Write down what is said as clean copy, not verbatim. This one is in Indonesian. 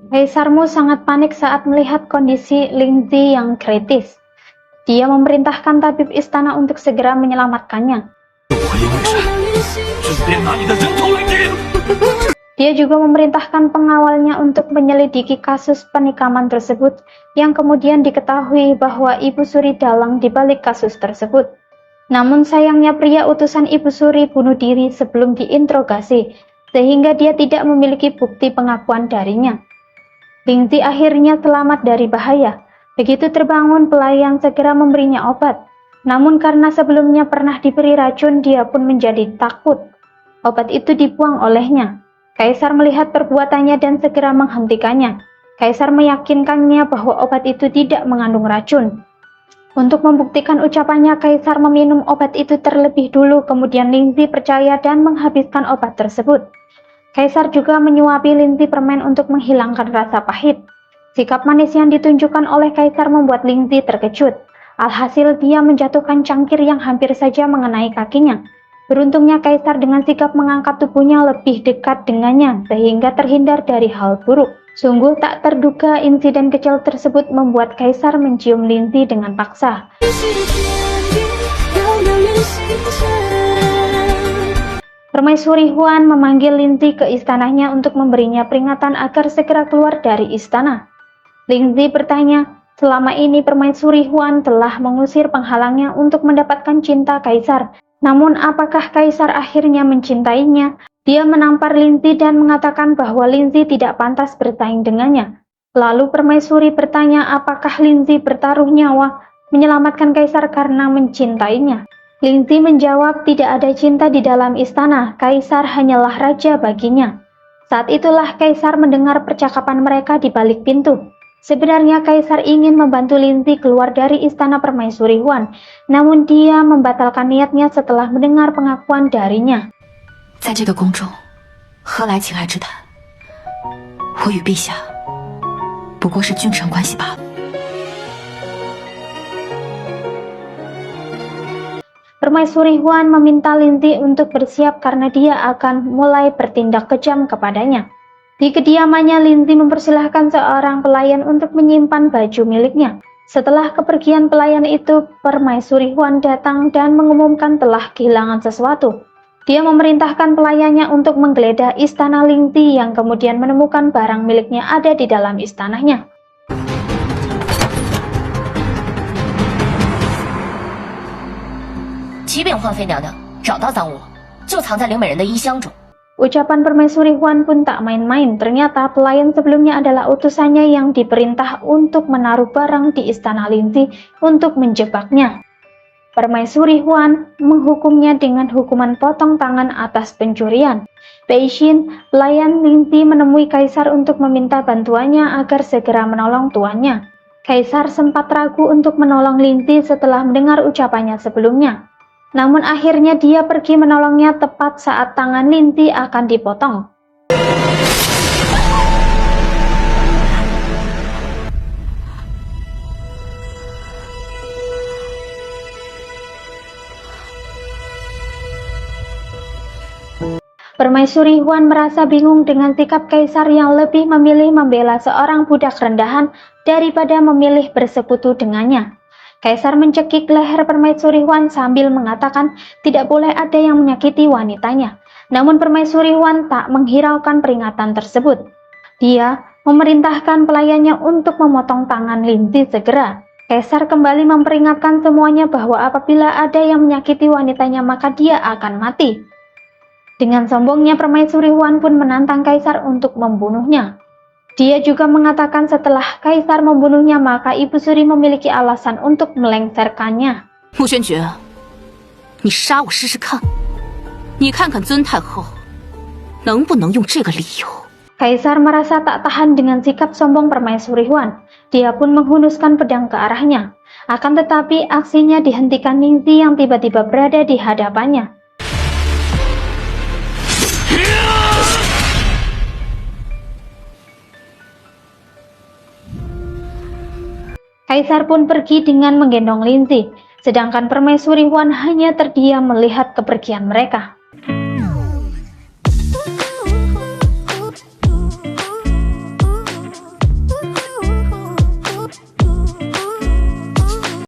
Kaisarmu sangat panik saat melihat kondisi Lingzi yang kritis. Dia memerintahkan tabib istana untuk segera menyelamatkannya. Dia juga memerintahkan pengawalnya untuk menyelidiki kasus penikaman tersebut, yang kemudian diketahui bahwa Ibu Suri dalang di balik kasus tersebut. Namun sayangnya pria utusan Ibu Suri bunuh diri sebelum diinterogasi, sehingga dia tidak memiliki bukti pengakuan darinya. Lingzi akhirnya selamat dari bahaya. Begitu terbangun, pelayan segera memberinya obat. Namun karena sebelumnya pernah diberi racun, dia pun menjadi takut. Obat itu dibuang olehnya. Kaisar melihat perbuatannya dan segera menghentikannya. Kaisar meyakinkannya bahwa obat itu tidak mengandung racun. Untuk membuktikan ucapannya, Kaisar meminum obat itu terlebih dulu, kemudian Lingzi percaya dan menghabiskan obat tersebut. Kaisar juga menyuapi Lingzi permen untuk menghilangkan rasa pahit. Sikap manis yang ditunjukkan oleh Kaisar membuat Lingzi terkejut. Alhasil dia menjatuhkan cangkir yang hampir saja mengenai kakinya. Beruntungnya Kaisar dengan sigap mengangkat tubuhnya lebih dekat dengannya sehingga terhindar dari hal buruk. Sungguh tak terduga insiden kecil tersebut membuat Kaisar mencium Lingzi dengan paksa. Permaisuri Huan memanggil Lingzi ke istananya untuk memberinya peringatan agar segera keluar dari istana. Lingzi bertanya, selama ini Permaisuri Huan telah mengusir penghalangnya untuk mendapatkan cinta Kaisar. Namun apakah Kaisar akhirnya mencintainya? Dia menampar Lingzi dan mengatakan bahwa Lingzi tidak pantas bersaing dengannya. Lalu Permaisuri bertanya apakah Lingzi bertaruh nyawa menyelamatkan Kaisar karena mencintainya. Lingzi menjawab tidak ada cinta di dalam istana, Kaisar hanyalah raja baginya. Saat itulah Kaisar mendengar percakapan mereka di balik pintu. Sebenarnya Kaisar ingin membantu Lingzi keluar dari istana Permaisuri Huan, namun dia membatalkan niatnya setelah mendengar pengakuan darinya. 在这个宫中，何来情爱之谈？我与陛下不过是君臣关系罢了。 Permaisuri Huan meminta Lingzi untuk bersiap karena dia akan mulai bertindak kejam kepadanya. Di kediamannya, Lingzi mempersilahkan seorang pelayan untuk menyimpan baju miliknya. Setelah kepergian pelayan itu, Permaisuri Huan datang dan mengumumkan telah kehilangan sesuatu. Dia memerintahkan pelayannya untuk menggeledah istana Lingzi yang kemudian menemukan barang miliknya ada di dalam istananya. Ucapan Permaisuri Huan pun tak main-main. Ternyata pelayan sebelumnya adalah utusannya yang diperintah untuk menaruh barang di istana Lingzi untuk menjebaknya. Permaisuri Huan menghukumnya dengan hukuman potong tangan atas pencurian. Beixin, pelayan Lingzi, menemui Kaisar untuk meminta bantuannya agar segera menolong tuannya. Kaisar sempat ragu untuk menolong Lingzi setelah mendengar ucapannya sebelumnya. Namun akhirnya dia pergi menolongnya tepat saat tangan Lingzi akan dipotong. Permaisuri Huan merasa bingung dengan sikap Kaisar yang lebih memilih membela seorang budak rendahan daripada memilih bersekutu dengannya. Kaisar mencekik leher Permaisuri Huan sambil mengatakan tidak boleh ada yang menyakiti wanitanya. Namun Permaisuri Huan tak menghiraukan peringatan tersebut. Dia memerintahkan pelayannya untuk memotong tangan Lingzi segera. Kaisar kembali memperingatkan semuanya bahwa apabila ada yang menyakiti wanitanya maka dia akan mati. Dengan sombongnya Permaisuri Huan pun menantang Kaisar untuk membunuhnya. Dia juga mengatakan setelah Kaisar membunuhnya maka Ibu Suri memiliki alasan untuk melengsarkannya. 穆宣爵，你杀我试试看，你看看尊太后能不能用这个理由。 Kaisar merasa tak tahan dengan sikap sombong Permaisuri Huan. Dia pun menghunuskan pedang ke arahnya. Akan tetapi aksinya dihentikan Lingzi yang tiba-tiba berada di hadapannya. Kaisar pun pergi dengan menggendong Lingzi, sedangkan Permaisuri Huan hanya terdiam melihat kepergian mereka.